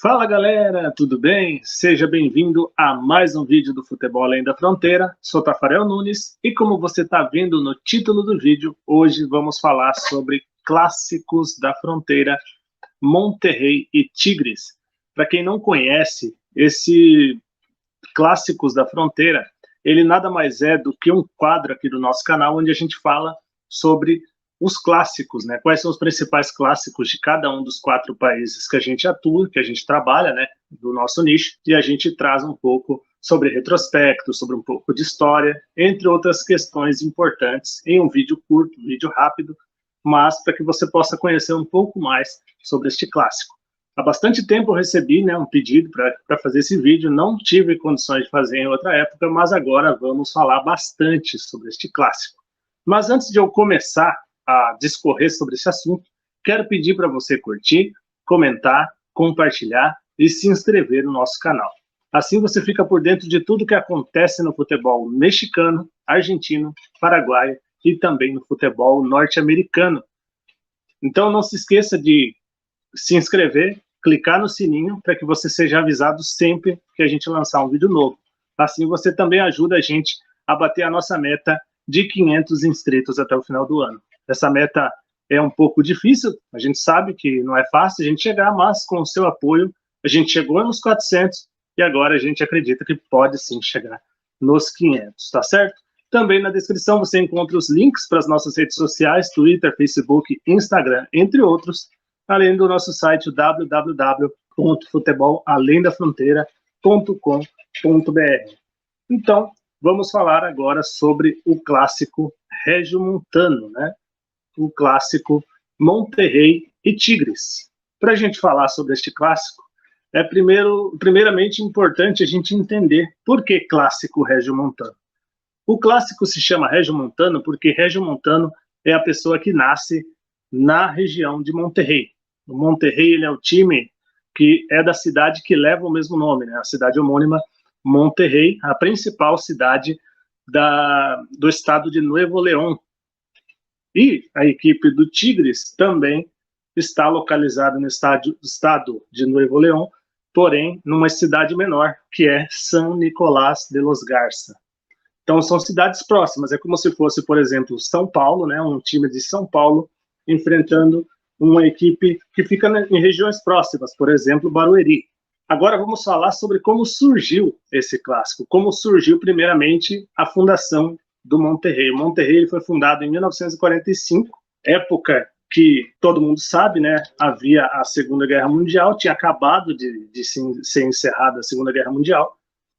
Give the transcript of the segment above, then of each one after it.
Fala galera, tudo bem? Seja bem-vindo a mais um vídeo do Futebol Além da Fronteira. Sou Tafarel Nunes e como você está vendo no título do vídeo, hoje vamos falar sobre clássicos da fronteira Monterrey e Tigres. Para quem não conhece, esse Clássicos da Fronteira, ele nada mais é do que um quadro aqui do nosso canal onde a gente fala sobre os clássicos, né? Quais são os principais clássicos de cada um dos 4 países que a gente atua, que a gente trabalha, né? Do nosso nicho, e a gente traz um pouco sobre retrospecto, sobre um pouco de história, entre outras questões importantes, em um vídeo curto, um vídeo rápido, mas para que você possa conhecer um pouco mais sobre este clássico. Há bastante tempo eu recebi, né, um pedido para fazer esse vídeo, não tive condições de fazer em outra época, mas agora vamos falar bastante sobre este clássico. Mas antes de eu começar a discorrer sobre esse assunto, quero pedir para você curtir, comentar, compartilhar e se inscrever no nosso canal. Assim você fica por dentro de tudo que acontece no futebol mexicano, argentino, paraguaio e também no futebol norte-americano. Então não se esqueça de se inscrever, clicar no sininho para que você seja avisado sempre que a gente lançar um vídeo novo. Assim você também ajuda a gente a bater a nossa meta de 500 inscritos até o final do ano. Essa meta é um pouco difícil, a gente sabe que não é fácil a gente chegar, mas com o seu apoio a gente chegou nos 400 e agora a gente acredita que pode sim chegar nos 500, tá certo? Também na descrição você encontra os links para as nossas redes sociais, Twitter, Facebook, Instagram, entre outros, além do nosso site www.futebolalendafronteira.com.br. Então, vamos falar agora sobre o clássico regiomontano, né? O clássico Monterrey e Tigres. Para a gente falar sobre este clássico, é primeiramente importante a gente entender por que clássico regiomontano. O clássico se chama regiomontano porque regiomontano é a pessoa que nasce na região de Monterrey. O Monterrey ele é o time que é da cidade que leva o mesmo nome, né? A cidade homônima Monterrey, a principal cidade do estado de Nuevo León. E a equipe do Tigres também está localizada no estado de Nuevo León, porém numa cidade menor, que é San Nicolás de los Garza. Então são cidades próximas, é como se fosse, por exemplo, São Paulo, né, um time de São Paulo enfrentando uma equipe que fica em regiões próximas, por exemplo, Barueri. Agora vamos falar sobre como surgiu esse clássico, como surgiu primeiramente a fundação do Monterrey. O Monterrey ele foi fundado em 1945, época que todo mundo sabe, né? Havia a Segunda Guerra Mundial, tinha acabado de ser encerrada a Segunda Guerra Mundial,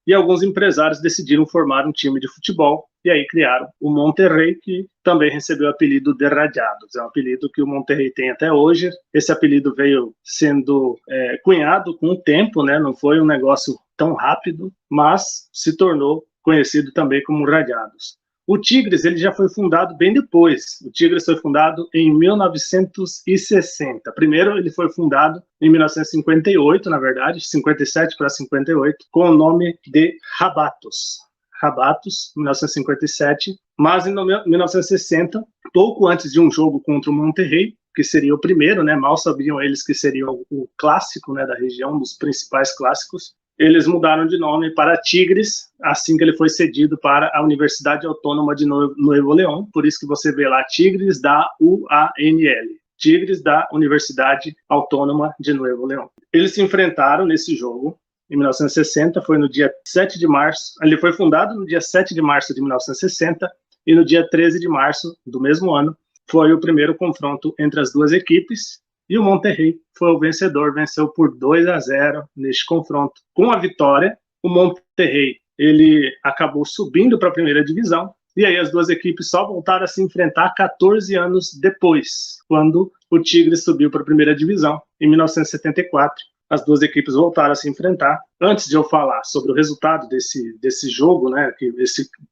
e alguns empresários decidiram formar um time de futebol, e aí criaram o Monterrey, que também recebeu o apelido de Rayados. É um apelido que o Monterrey tem até hoje. Esse apelido veio sendo cunhado com o tempo, né? Não foi um negócio tão rápido, mas se tornou conhecido também como Rayados. O Tigres ele já foi fundado bem depois. O Tigres foi fundado em 1960. Primeiro ele foi fundado em 1958, na verdade, 57 para 58, com o nome de Rabatos. Rabatos, 1957. Mas em 1960, pouco antes de um jogo contra o Monterrey, que seria o primeiro, né? Mal sabiam eles que seria o clássico, né, da região, um dos principais clássicos. Eles mudaram de nome para Tigres, assim que ele foi cedido para a Universidade Autônoma de Nuevo León, por isso que você vê lá Tigres da UANL, Tigres da Universidade Autônoma de Nuevo León. Eles se enfrentaram nesse jogo em 1960, foi no dia 7 de março, ele foi fundado no dia 7 de março de 1960, e no dia 13 de março do mesmo ano, foi o primeiro confronto entre as duas equipes, e o Monterrey foi o vencedor, venceu por 2-0 neste confronto. Com a vitória, o Monterrey ele acabou subindo para a primeira divisão, e aí as duas equipes só voltaram a se enfrentar 14 anos depois, quando o Tigres subiu para a primeira divisão, em 1974. As duas equipes voltaram a se enfrentar. Antes de eu falar sobre o resultado desse jogo, né,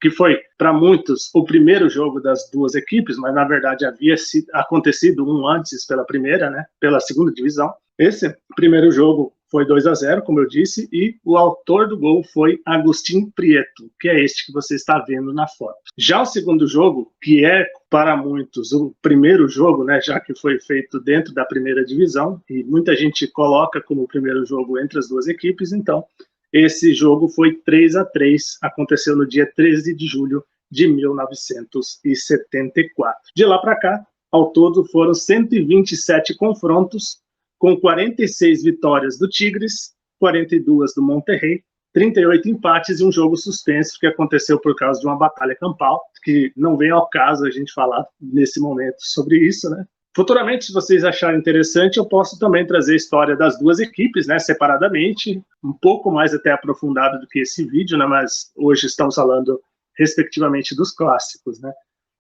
que foi, para muitos, o primeiro jogo das duas equipes, mas na verdade havia acontecido um antes pela primeira, né, pela segunda divisão. Esse primeiro jogo foi 2-0, como eu disse, e o autor do gol foi Agustín Prieto, que é este que você está vendo na foto. Já o segundo jogo, que é para muitos o primeiro jogo, né, já que foi feito dentro da primeira divisão, e muita gente coloca como o primeiro jogo entre as duas equipes, então esse jogo foi 3-3, aconteceu no dia 13 de julho de 1974. De lá para cá, ao todo foram 127 confrontos, com 46 vitórias do Tigres, 42 do Monterrey, 38 empates e um jogo suspenso que aconteceu por causa de uma batalha campal, que não vem ao caso a gente falar nesse momento sobre isso, né? Futuramente, se vocês acharem interessante, eu posso também trazer a história das duas equipes, né, separadamente, um pouco mais até aprofundado do que esse vídeo, né, mas hoje estamos falando respectivamente dos clássicos, né?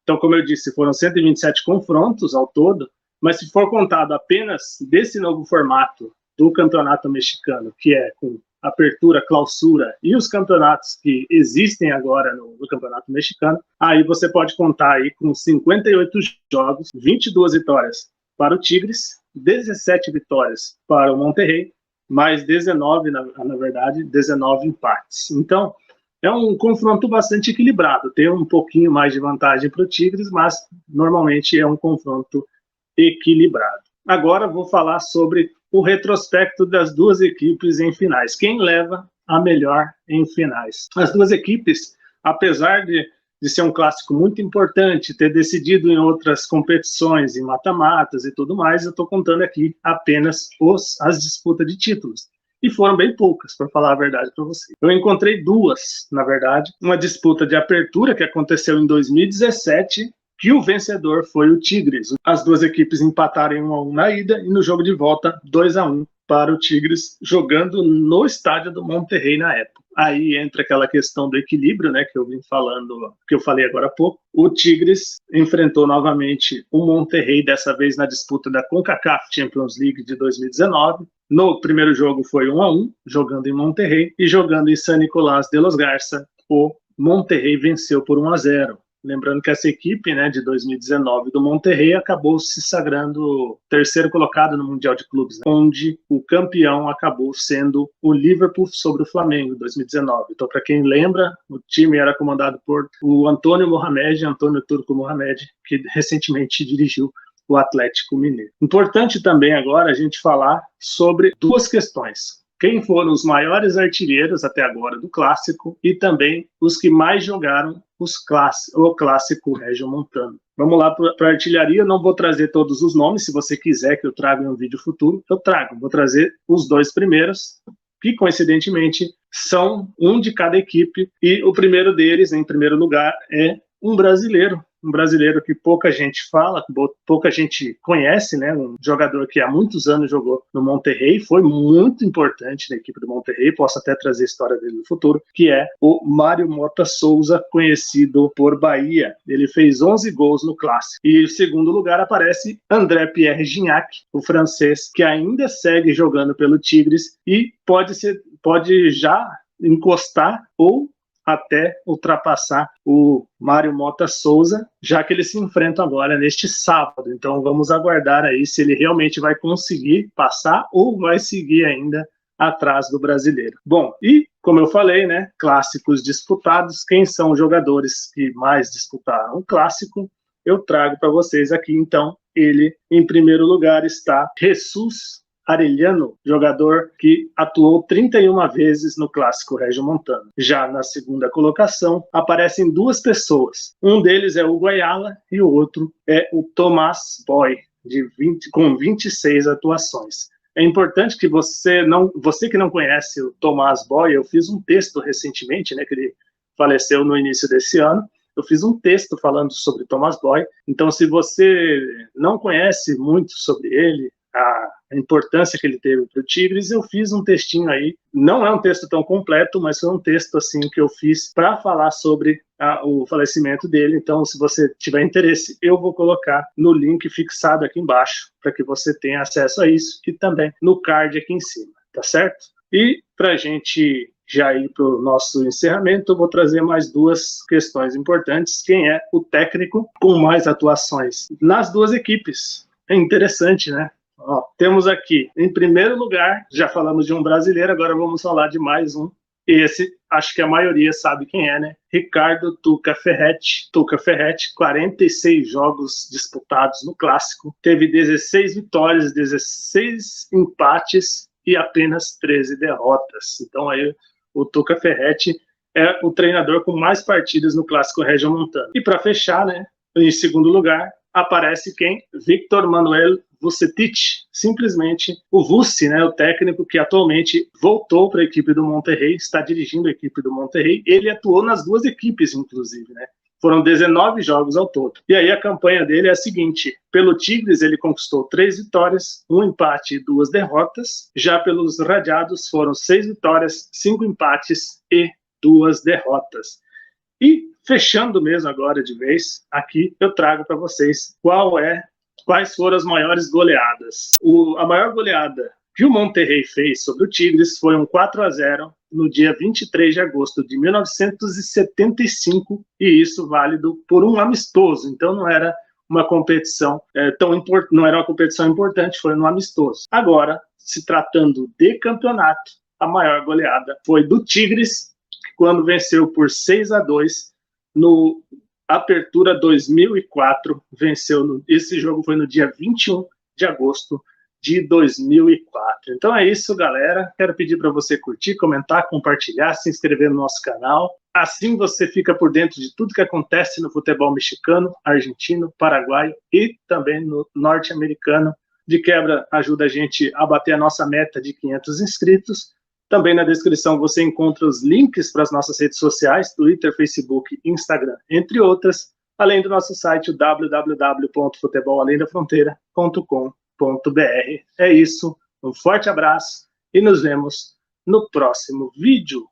Então, como eu disse, foram 127 confrontos ao todo, mas se for contado apenas desse novo formato do campeonato mexicano, que é com apertura, clausura e os campeonatos que existem agora no campeonato mexicano, aí você pode contar aí com 58 jogos, 22 vitórias para o Tigres, 17 vitórias para o Monterrey, mais 19, na verdade, 19 empates. Então, é um confronto bastante equilibrado, tem um pouquinho mais de vantagem para o Tigres, mas normalmente é um confronto equilibrado. Agora vou falar sobre o retrospecto das duas equipes em finais. Quem leva a melhor em finais? As duas equipes, apesar de ser um clássico muito importante, ter decidido em outras competições, em mata-matas e tudo mais, eu estou contando aqui apenas as disputas de títulos. E foram bem poucas, para falar a verdade para você. Eu encontrei duas, na verdade. Uma disputa de apertura que aconteceu em 2017, que o vencedor foi o Tigres. As duas equipes empataram em 1-1 na ida e no jogo de volta 2-1 para o Tigres, jogando no estádio do Monterrey na época. Aí entra aquela questão do equilíbrio, né, que eu vim falando, que eu falei agora há pouco. O Tigres enfrentou novamente o Monterrey, dessa vez na disputa da CONCACAF Champions League de 2019. No primeiro jogo foi 1-1, jogando em Monterrey, e jogando em San Nicolás de los Garza, o Monterrey venceu por 1-0. Lembrando que essa equipe, né, de 2019 do Monterrey acabou se sagrando terceiro colocado no Mundial de Clubes, né, onde o campeão acabou sendo o Liverpool sobre o Flamengo em 2019. Então, para quem lembra, o time era comandado por o Antônio Turco Mohamed, que recentemente dirigiu o Atlético Mineiro. Importante também agora a gente falar sobre duas questões. Quem foram os maiores artilheiros até agora do Clássico e também os que mais jogaram o Clássico regiomontano. Vamos lá para a artilharia, eu não vou trazer todos os nomes, se você quiser que eu traga em um vídeo futuro, eu trago. Vou trazer os dois primeiros, que coincidentemente são um de cada equipe, e o primeiro deles, em primeiro lugar, é um brasileiro que pouca gente fala, pouca gente conhece, né? Um jogador que há muitos anos jogou no Monterrey, foi muito importante na equipe do Monterrey, posso até trazer a história dele no futuro, que é o Mário Mota Souza, conhecido por Bahia. Ele fez 11 gols no Clássico. E em segundo lugar aparece André Pierre Gignac, o francês, que ainda segue jogando pelo Tigres e pode já encostar ou até ultrapassar o Mário Mota Souza, já que eles se enfrentam agora neste sábado. Então vamos aguardar aí se ele realmente vai conseguir passar ou vai seguir ainda atrás do brasileiro. Bom, e como eu falei, né, clássicos disputados, quem são os jogadores que mais disputaram o clássico? Eu trago para vocês aqui, então, ele em primeiro lugar está Jesus Arellano, jogador que atuou 31 vezes no Clássico regiomontano. Já na segunda colocação, aparecem duas pessoas. Um deles é o Ayala e o outro é o Tomás Boy, com 26 atuações. É importante que você que não conhece o Tomás Boy, eu fiz um texto recentemente, né, que ele faleceu no início desse ano. Eu fiz um texto falando sobre Tomás Boy. Então, se você não conhece muito sobre ele, a importância que ele teve para o Tigres, eu fiz um textinho aí, não é um texto tão completo, mas foi um texto assim que eu fiz para falar sobre o falecimento dele. Então, se você tiver interesse, eu vou colocar no link fixado aqui embaixo, para que você tenha acesso a isso, e também no card aqui em cima, tá certo? E para a gente já ir para o nosso encerramento, eu vou trazer mais duas questões importantes. Quem é o técnico com mais atuações nas duas equipes? É interessante, né? Ó, temos aqui, em primeiro lugar, já falamos de um brasileiro, agora vamos falar de mais um. Esse, acho que a maioria sabe quem é, né? Ricardo Tuca Ferretti. Tuca Ferretti, 46 jogos disputados no Clássico, teve 16 vitórias, 16 empates e apenas 13 derrotas. Então aí o Tuca Ferretti é o treinador com mais partidas no Clássico Regiomontano. E para fechar, né, em segundo lugar, aparece quem? Victor Manuel Vucetich, simplesmente o Vuce, né, o técnico que atualmente voltou para a equipe do Monterrey, está dirigindo a equipe do Monterrey. Ele atuou nas duas equipes, inclusive, né? Foram 19 jogos ao todo. E aí a campanha dele é a seguinte: pelo Tigres ele conquistou 3 vitórias, 1 empate e 2 derrotas. Já pelos Radiados foram 6 vitórias, 5 empates e 2 derrotas. E fechando mesmo agora de vez, aqui eu trago para vocês quais foram as maiores goleadas. A maior goleada que o Monterrey fez sobre o Tigres foi um 4-0 no dia 23 de agosto de 1975, e isso válido por um amistoso. Então não era uma competição não era uma competição importante, foi um amistoso. Agora, se tratando de campeonato, a maior goleada foi do Tigres, quando venceu por 6-2 no Apertura 2004, venceu. Esse jogo foi no dia 21 de agosto de 2004. Então é isso, galera. Quero pedir para você curtir, comentar, compartilhar, se inscrever no nosso canal. Assim você fica por dentro de tudo que acontece no futebol mexicano, argentino, paraguaio e também no norte-americano. De quebra, ajuda a gente a bater a nossa meta de 500 inscritos. Também na descrição você encontra os links para as nossas redes sociais, Twitter, Facebook, Instagram, entre outras, além do nosso site www.futebolalendafronteira.com.br. É isso, um forte abraço e nos vemos no próximo vídeo.